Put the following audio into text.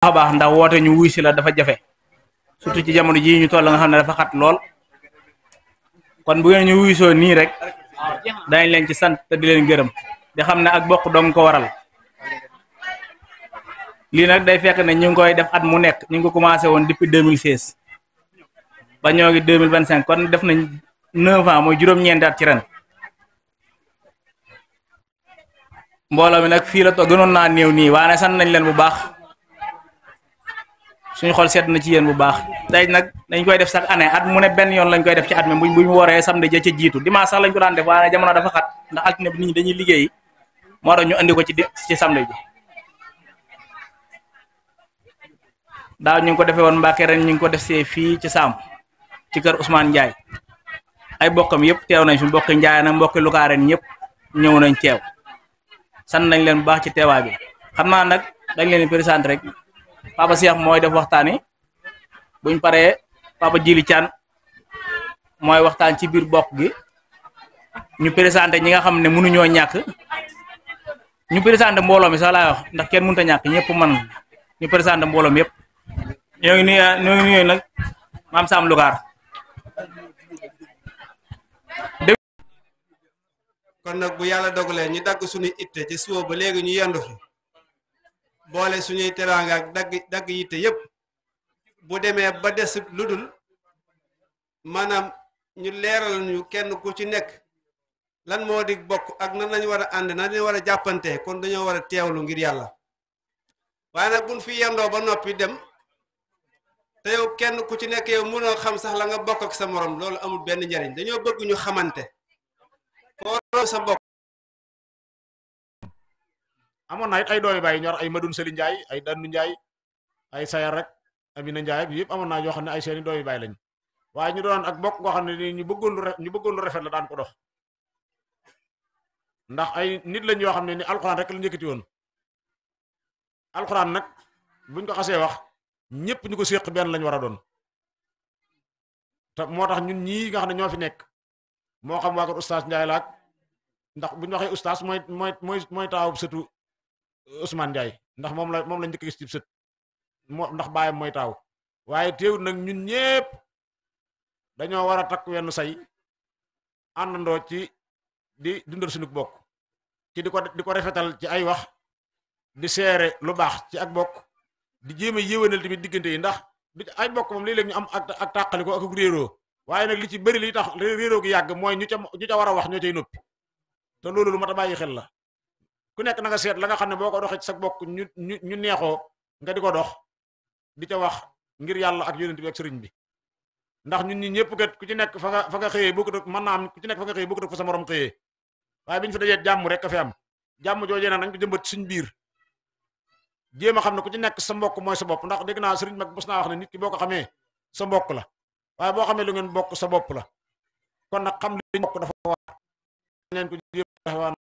baax ndax woote ñu wuy si la dafa jafe surtout ci jamono ji ñu toll nga xam ne dafa xat lool kon bu ngeen ñu wuysoo nii rek dañ leen ci sant te di leen gërëm di xam ne ak bokk dong ko waral lii nag day fekk ne ñu ngi koy def at mu nekk ñu ngi ko commencé woon depuis 2016 ba ñoo ngi 2025 kon def nañ 9 ans mooy juróom-ñeenti at ci ren mbooloo mi nag fii la toog gënoon naa néew nii waaye sant nañ leen bu baax suñu xol sedd na ci yéen bu baax tey nag dañ koy def chaque année at mu ne benn yoon lañ koy def ci at mi bu ñu waree samedi ja ca jiitu dimanche sax lañ ko daan def waaye jamono dafa xat ndax altine bi nit ñi dañuy liggéey moo tax ñu andi ko ci samedi bi daaw ñu ngi ko defee woon Mbàkke ren ñu ngi ko def see fii ci Saam ci kër Ousmane Ndiaye ay bokkam yëpp teew nañ fi mbokki Ndiaye nag mbokki Lukaaren ñëpp ñëw nañ teew sant nañ leen bu baax ci teewaay bi xam naa nag dañ leen di présenté rek Papa Cheikh mooy def waxtaan yi buñ paree Papa Djili Thian mooy waxtaan ci biir bokk gi ñu présenté ñi nga xam ne mënuñoo ñàkk ñu présenté mbooloo mi sax laay wax ndax kenn mënut a ñàkk ñëpp man ñu présenté mbooloo mi yëpp ñoo ngi nuyu nag maam Sam Lukaar kon nag bu yàlla dogalee ñu dagg suñuy itte ci suba ba léegi ñu yendu fi boole suñuy teraanga ak dagg yitte yépp bu demee ba des lu dul maanaam ñu leeral ñu kenn ku ci nekk lan moo di bokk ak nan lañu war a ànd nan lañu war a jàppante kon dañoo war a teewlu ngir yàlla waaye nag buñ fi yendoo ba noppi dem te yow kenn ku ci nekk yow mënoo xam sax la nga bokk ak sa morom loolu amul benn njariñ dañoo bëgg ñu xamante foo sa bokk amoon na it ay doomi baay ñor ay Madoune Seli Ndiaye ay Dandu Ndiaye ay Sayar rek Amina Ndiaye ak yëpp amoon naa yoo xam ne ay seeni doomi baay lañ waaye ñu doon ak bokk goo xam ne ni ñu bëggoon lu rafet la daan ko dox ndax ay nit lañ yoo xam ne ni alxuraan rek la njëkkati woon alxuraan nag buñ ko xasee wax ñëpp ñu ko séq benn lañ war a doon te moo tax ñun ñii nga xam ne ñoo fi nekk moo xam waa kër oustaz Ndiaye laak ndax bu ñu waxee oustaz mooy taawub sëtu Ousmane Ndiaye ndax moom la njëkk gis ci sët ndax baayam mooy taaw waaye teewul nag ñun ñépp dañoo war a takk wenn say àndandoo ci di dundal suñu bokk ci di ko rafetal ci ay wax di seere lu baax ci ak bokk di jéem a yéwénal tamit diggante yi ndax ay bokk moom léeg-léeg ñu am ak tàqali ko ak réeroo waaye nag li ci bëri li tax réeroo gi yàgg mooy ñu ca war a wax ñoo cay noppi te loolu lu mat a bàyyi xel la ku nekk na nga seet la nga xam ne boo ko doxee ci sa bokk ñu neexoo nga di ko dox di ca wax ngir yàlla ak yonent bi ak sëriñ bi ndax ñun ñi ñëpp kat ku ci nekk fa nga xëyee bokkut ak mën naa am ku ci nekk fa nga xëyee bokkut ak fa sa morom xëyee waaye bi ñu fa dajee jàmm rek a fi am jàmm joojee nag nañ ko jëmbat suñ biir jéem a xam ne ku ci nekk sa mbokk mooy sa bopp ndax dégg naa sëriñ mag bos naa wax ne nit ki boo ko xamee sa mbokk la waaye boo xamee lu ngeen bokk sa bopp la kon nag xam li mbokk dafa war leen ko jéem